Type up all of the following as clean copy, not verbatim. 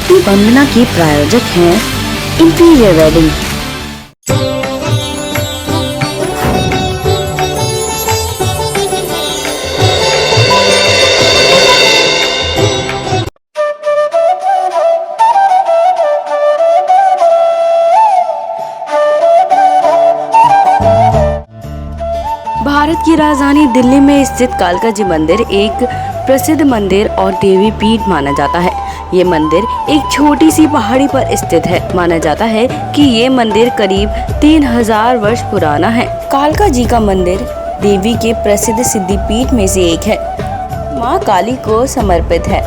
भक्ति वंदना के प्रायोजक हैं इंपीरियल वेडिंग। भारत की राजधानी दिल्ली में स्थित कालका जी मंदिर एक प्रसिद्ध मंदिर और देवी पीठ माना जाता है। ये मंदिर एक छोटी सी पहाड़ी पर स्थित है। माना जाता है कि ये मंदिर करीब 3000 वर्ष पुराना है। कालका जी का मंदिर देवी के प्रसिद्ध सिद्धिपीठ में से एक है। माँ काली को समर्पित है।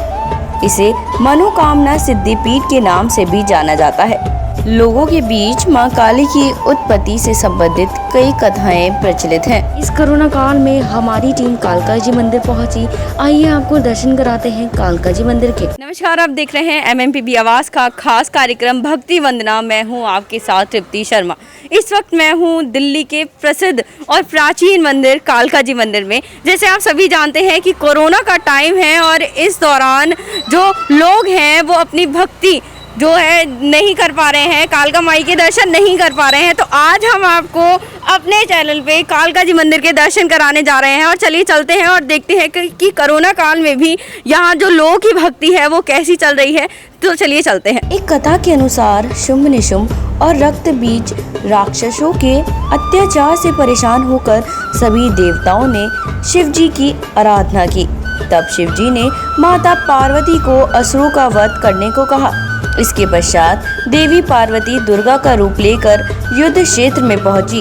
इसे मनोकामना सिद्धिपीठ के नाम से भी जाना जाता है। लोगों के बीच मां काली की उत्पत्ति से संबंधित कई कथाएं प्रचलित हैं। इस कोरोना काल में हमारी टीम कालका जी मंदिर पहुंची। आइए आपको दर्शन कराते हैं कालका जी मंदिर के। नमस्कार, आप देख रहे हैं MMPB आवाज का खास कार्यक्रम भक्ति वंदना। मैं हूं आपके साथ तृप्ति शर्मा। इस वक्त मैं हूं दिल्ली के प्रसिद्ध और प्राचीन मंदिर कालका जी मंदिर में। जैसे आप सभी जानते हैं कि कोरोना का टाइम है और इस दौरान जो लोग हैं वो अपनी भक्ति जो है नहीं कर पा रहे हैं, कालका माई के दर्शन नहीं कर पा रहे हैं। तो आज हम आपको अपने चैनल पे कालका जी मंदिर के दर्शन कराने जा रहे हैं और चलिए चलते हैं और देखते हैं कि कोरोना काल में भी यहाँ जो लोगों की भक्ति है वो कैसी चल रही है। तो चलिए चलते हैं। एक कथा के अनुसार शुंभ निशुंभ और रक्त बीज राक्षसों के अत्याचार से परेशान होकर सभी देवताओं ने शिव जी की आराधना की। तब शिव जी ने माता पार्वती को असुरों का वध करने को कहा। इसके पश्चात देवी पार्वती दुर्गा का रूप लेकर युद्ध क्षेत्र में पहुंची।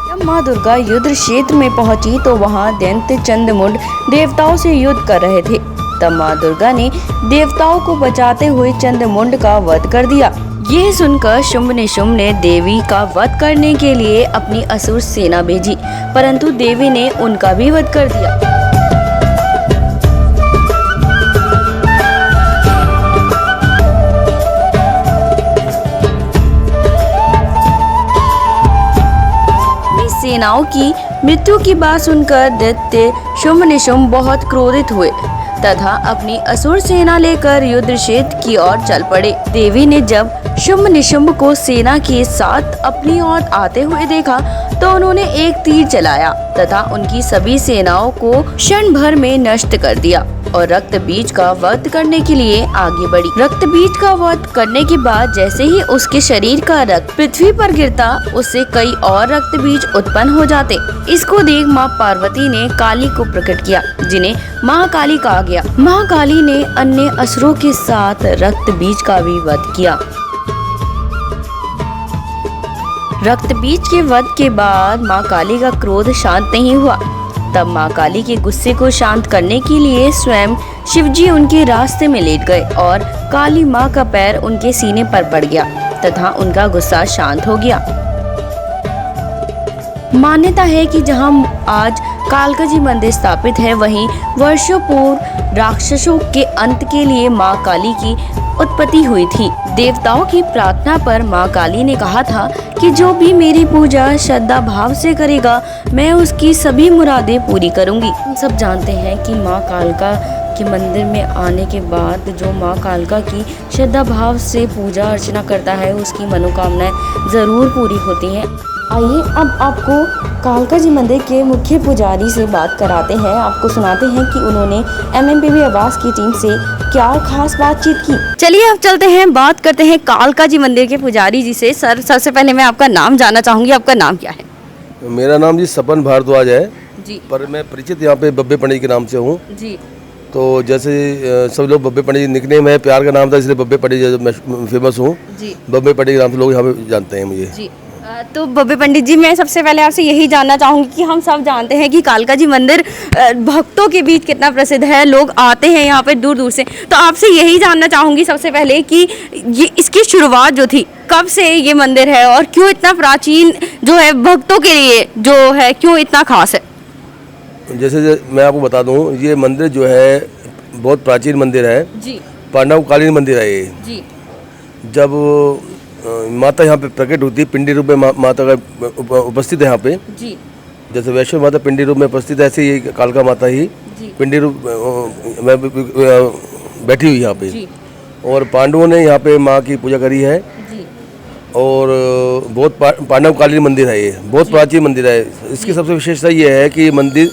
जब मां दुर्गा युद्ध क्षेत्र में पहुंची तो वहां दैत्य चंद्रमुंड देवताओं से युद्ध कर रहे थे। तब मां दुर्गा ने देवताओं को बचाते हुए चंद्रमुंड का वध कर दिया। यह सुनकर शुंभ निशुंभ ने देवी का वध करने के लिए अपनी असुर सेना भेजी, परंतु देवी ने उनका भी वध कर दिया। सेनाओं की मृत्यु की बात सुनकर दैत्य शुंभ निशुंभ बहुत क्रोधित हुए तथा अपनी असुर सेना लेकर युद्ध क्षेत्र की ओर चल पड़े। देवी ने जब शुंभ निशुंभ को सेना के साथ अपनी ओर आते हुए देखा तो उन्होंने एक तीर चलाया तथा उनकी सभी सेनाओं को क्षण भर में नष्ट कर दिया और रक्त बीज का वध करने के लिए आगे बढ़ी। रक्त बीज का वध करने के बाद जैसे ही उसके शरीर का रक्त पृथ्वी पर गिरता उससे कई और रक्त बीज उत्पन्न हो जाते। इसको देख माँ पार्वती ने काली को प्रकट किया, जिन्हें महाकाली कहा गया। महाकाली ने अन्य असुरों के साथ रक्त बीज का भी वध किया। रक्त बीज के वध के बाद माँ काली का क्रोध शांत नहीं हुआ। तब माँ काली के गुस्से को शांत करने के लिए स्वयं शिवजी उनके रास्ते में लेट गए और काली माँ का पैर उनके सीने पर पड़ गया तथा उनका गुस्सा शांत हो गया। मान्यता है कि जहाँ आज कालका जी मंदिर स्थापित है वहीं वर्षों पूर्व राक्षसों के अंत के लिए माँ काली की उत्पत्ति हुई थी। देवताओं की प्रार्थना पर माँ काली ने कहा था कि जो भी मेरी पूजा श्रद्धा भाव से करेगा मैं उसकी सभी मुरादें पूरी करूंगी। हम सब जानते हैं कि माँ कालका के मंदिर में आने के बाद जो माँ कालका की श्रद्धा भाव से पूजा अर्चना करता है उसकी मनोकामनाएं जरूर पूरी होती हैं। आइए अब आपको कालका जी मंदिर के मुख्य पुजारी से बात कराते हैं। आपको सुनाते हैं कि उन्होंने MMPB आवाज की टीम से क्या खास बातचीत की। चलिए अब चलते हैं, बात करते हैं कालका जी मंदिर के पुजारी जी से। सर, सबसे पहले मैं आपका नाम जानना चाहूंगी। आपका नाम क्या है? मेरा नाम जी सपन भारद्वाज है जी, पर मैं परिचित यहाँ पे बब्बे पंडित के नाम से हूँ जी। तो जैसे सब लोग बब्बे पंडित निकनेम है, प्यार का नाम था इसलिए बब्बे पंडित मैं फेमस हूँ जी। बब्बे पंडित के नाम से लोग यहाँ पे जानते हैं मुझे जी। तो बब्बे पंडित जी, मैं सबसे पहले आपसे यही जानना चाहूँगी कि हम सब जानते हैं कि कालका जी मंदिर भक्तों के बीच कितना प्रसिद्ध है, लोग आते हैं यहाँ पे दूर दूर से। तो आपसे यही जानना चाहूँगी सबसे पहले कि ये इसकी शुरुआत जो थी कब से ये मंदिर है और क्यों इतना प्राचीन जो है भक्तों के लिए जो है क्यों इतना खास है? जैसे मैं आपको बता दूँ, ये मंदिर जो है बहुत प्राचीन मंदिर है जी। पांडवकालीन मंदिर है ये जी। जब माता यहाँ पे प्रकट होती है पिंडी रूप में माता का उपस्थित है यहाँ पे जी। जैसे वैष्णो माता पिंडी रूप में उपस्थित है ऐसे ही कालका माता ही पिंडी रूप में बैठी हुई यहाँ पे। और पांडवों ने यहाँ पे माँ की पूजा करी है। जी और बहुत पांडवकालीन मंदिर है, ये बहुत प्राचीन मंदिर है। इसकी सबसे विशेषता ये है कि ये मंदिर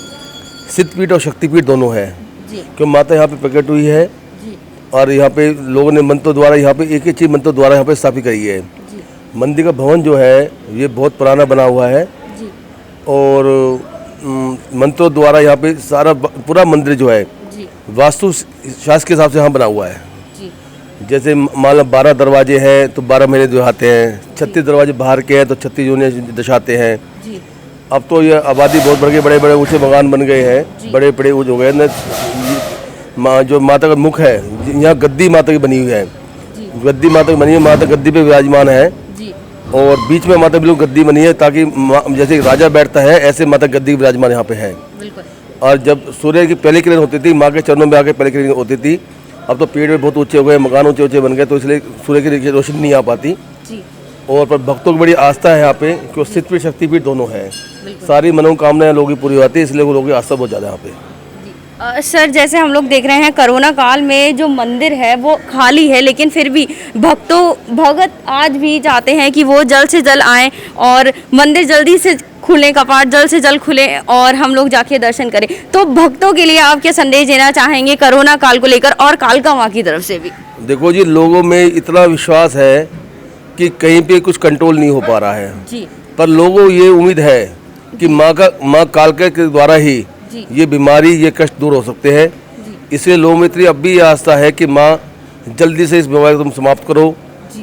सिद्धपीठ और शक्तिपीठ दोनों है, जी क्योंकि माता यहाँ पे प्रकट हुई है जी और यहाँ पे लोगों ने मंत्रों द्वारा यहाँ पे एक ही चीज मंत्रों द्वारा यहाँ पे स्थापित करी है। जी मंदिर का भवन जो है ये बहुत पुराना बना हुआ है जी और मंत्रों द्वारा यहाँ पे सारा पूरा मंदिर जो है जी वास्तु शास्त्र के हिसाब से यहाँ बना हुआ है। जी जैसे मान लो 12 दरवाजे हैं तो 12 महीने दिखाते हैं, 36 दरवाजे बाहर के हैं तो 36 यूनियन दर्शाते हैं। जी अब तो ये आबादी बहुत बढ़ गई, बड़े बड़े ऊंचे मकान बन गए हैं, बड़े बड़े ऊंचे हो गए न। जो माता का मुख है यहाँ गद्दी माता की बनी हुई है, गद्दी माता की बनी है, माता गद्दी पे विराजमान है जी और बीच में माता बिल्कुल गद्दी बनी है ताकि जैसे राजा बैठता है ऐसे माता गद्दी विराजमान यहाँ पे है। बिल्कुल और जब सूर्य की पहली किरण होती थी माँ के चरणों में आके पहली किरण होती थी, अब तो पेड़ भी बहुत ऊंचे हो गए, मकान ऊंचे ऊंचे बन गए तो इसलिए सूर्य की रोशनी नहीं आ पाती। जी और पर भक्तों की बड़ी आस्था है यहाँ पे कि सिद्धपीठ शक्तिपीठ दोनों है, बिल्कुल। सारी मनोकामनाएं लोगों की पूरी होती है, इसलिए वो लोगों की आस्था बहुत ज़्यादा है यहाँ पे। सर जैसे हम लोग देख रहे हैं कोरोना काल में जो मंदिर है वो खाली है, लेकिन फिर भी भगत आज भी चाहते हैं कि वो जल्द से जल्द आएँ और मंदिर जल्दी से खुलें, कपाट जल्द से जल्द खुले और हम लोग जाके दर्शन करें। तो भक्तों के लिए आप क्या संदेश देना चाहेंगे कोरोना काल को लेकर और कालका माँ की तरफ से भी? देखो जी, लोगों में इतना विश्वास है कि कहीं पे कुछ कंट्रोल नहीं हो पा रहा है, जी पर लोगों ये उम्मीद है कि माँ कालका के द्वारा ही जी ये बीमारी ये कष्ट दूर हो सकते हैं। इसलिए लोगों में इतनी अब भी ये आस्था है कि माँ जल्दी से इस बीमारी को तुम समाप्त करो।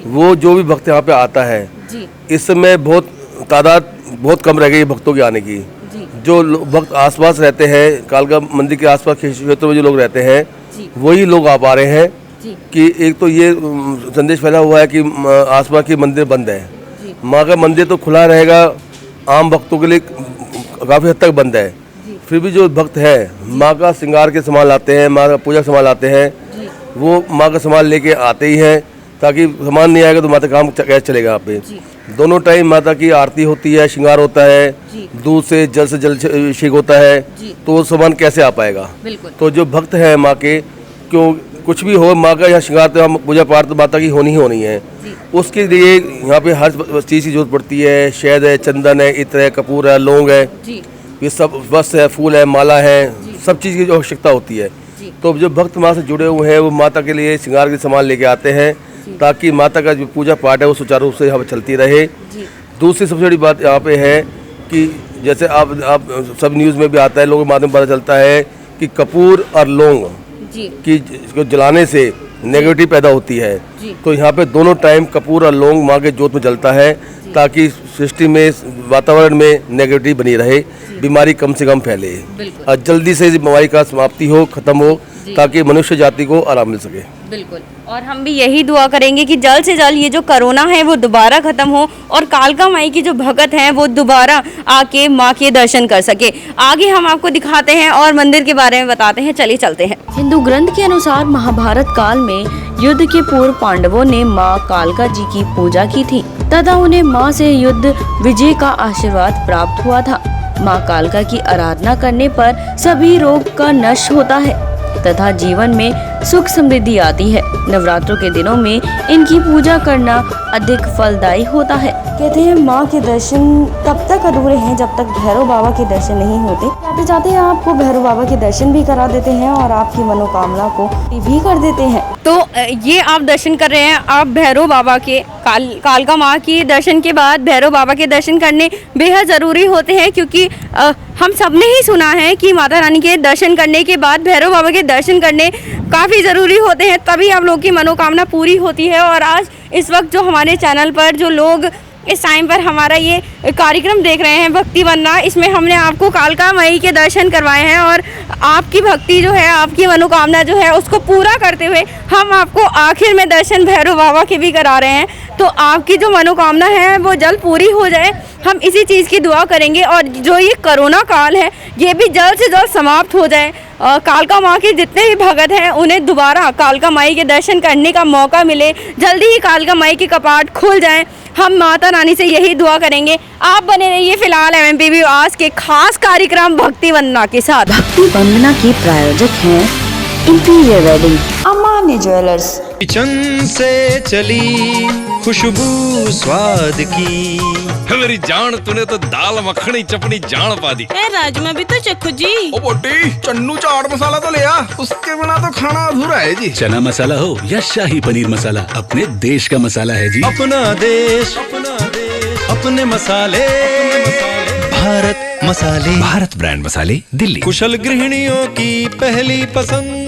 वो जो भी भक्त यहाँ पे आता है जी इस समय बहुत तादाद बहुत कम रह गई है भक्तों के आने की। जी जो भक्त आसपास रहते हैं, कालका मंदिर के आसपास के क्षेत्रों में जो लोग रहते हैं जी वही लोग आ पा रहे हैं जी कि एक तो ये संदेश फैला हुआ है कि आसपास के मंदिर बंद है, जी माँ का मंदिर तो खुला रहेगा, आम भक्तों के लिए काफ़ी हद तक बंद है। फिर भी जो भक्त है माँ का श्रृंगार के सामान लाते हैं, माँ का पूजा का सामान लाते हैं, वो माँ का सामान लेके आते ही हैं, ताकि सामान नहीं आएगा तो माता काम कैसे चलेगा यहाँ पे। दोनों टाइम माता की आरती होती है, श्रृंगार होता है, दूध से जल अभिषेक होता है, तो वो सामान कैसे आ पाएगा? बिल्कुल। तो जो भक्त है माँ के, क्यों कुछ भी हो माँ का यहाँ श्रृंगार तो पूजा पाठ तो माता की होनी ही होनी है। उसके लिए यहाँ पे हर चीज़ की जरूरत पड़ती है, शहद है, चंदन है, इत्र है, कपूर है, लौंग है, ये सब वस्त्र है, फूल है, माला है, सब चीज़ की जो आवश्यकता होती है। तो जो भक्त माँ से जुड़े हुए हैं वो माता के लिए श्रृंगार के सामान लेके आते हैं ताकि माता का जो पूजा पाठ है वो सुचारू रूप से यहाँ पर चलती रहे। दूसरी सबसे बड़ी बात यहाँ पे है कि जैसे आप सब न्यूज़ में भी आता है, लोगों के माध्यम पता चलता है कि कपूर और लौंग की जलाने से नेगेटिविटी पैदा होती है। तो यहाँ पे दोनों टाइम कपूर और लौंग माँ के जोत में जलता है ताकि सृष्टि में, वातावरण में नेगेटिविटी बनी रहे, बीमारी कम से कम फैले और जल्दी से इस बीमारी का समाप्ति हो, खत्म हो, ताकि मनुष्य जाति को आराम मिल सके। बिल्कुल। और हम भी यही दुआ करेंगे कि जल्द से जल्द ये जो कोरोना है वो दोबारा खत्म हो और कालका माई की जो भगत हैं वो दोबारा आके माँ के दर्शन कर सके। आगे हम आपको दिखाते हैं और मंदिर के बारे में बताते हैं, चलिए चलते हैं। हिंदू ग्रंथ के अनुसार महाभारत काल में युद्ध के पूर्व पांडवों ने माँ कालका जी की पूजा की थी तथा उन्हें माँ से युद्ध विजय का आशीर्वाद प्राप्त हुआ था। माँ कालका की आराधना करने पर सभी रोग का नष्ट होता है तथा जीवन में सुख समृद्धि आती है। नवरात्रों के दिनों में इनकी पूजा करना अधिक फलदायी होता है। कहते हैं माँ के दर्शन तब तक अधूरे हैं जब तक भैरव बाबा के दर्शन नहीं होते। जाते जाते आपको भैरव बाबा के दर्शन भी करा देते हैं और आपकी मनोकामना को भी कर देते हैं। तो ये आप दर्शन कर रहे हैं, आप भैरव बाबा के कालका माँ के दर्शन के बाद भैरव बाबा के दर्शन करने बेहद ज़रूरी होते हैं, क्योंकि हम सब ने ही सुना है कि माता रानी के दर्शन करने के बाद भैरव बाबा के दर्शन करने काफ़ी ज़रूरी होते हैं, तभी आप लोगों की मनोकामना पूरी होती है। और आज इस वक्त जो हमारे चैनल पर जो लोग इस टाइम पर हमारा ये कार्यक्रम देख रहे हैं भक्ति वंदना, इसमें हमने आपको कालका माई के दर्शन करवाए हैं और आपकी भक्ति जो है, आपकी मनोकामना जो है उसको पूरा करते हुए हम आपको आखिर में दर्शन भैरव बाबा के भी करा रहे हैं। तो आपकी जो मनोकामना है वो जल्द पूरी हो जाए, हम इसी चीज़ की दुआ करेंगे और जो ये कोरोना काल है ये भी जल्द से जल्द समाप्त हो जाए। कालका माँ के जितने भी भगत हैं उन्हें दोबारा कालका माई के दर्शन करने का मौका मिले, जल्दी ही कालका माई के कपाट खुल जाएं। हम माता रानी से यही दुआ करेंगे। आप बने रहिए फिलहाल MMPB आज के खास कार्यक्रम भक्ति वंदना के साथ। भक्ति वंदना के प्रायोजक हैं इंटीरियर वेडिंग, अमान्य ज्वेलर्स, किचन से चली खुशबू स्वाद की। मेरी जान, तूने तो दाल मखनी चपनी जान पा दी। ए राजमा भी तो चखो जी। ओ बोटी, चन्नू चाट मसाला तो ले आ, उसके बिना तो खाना अधूरा है जी। चना मसाला हो या शाही पनीर मसाला, अपने देश का मसाला है जी। अपना देश अपने मसाले, भारत मसाले। भारत ब्रांड मसाले, दिल्ली। कुशल गृहिणियों की पहली पसंद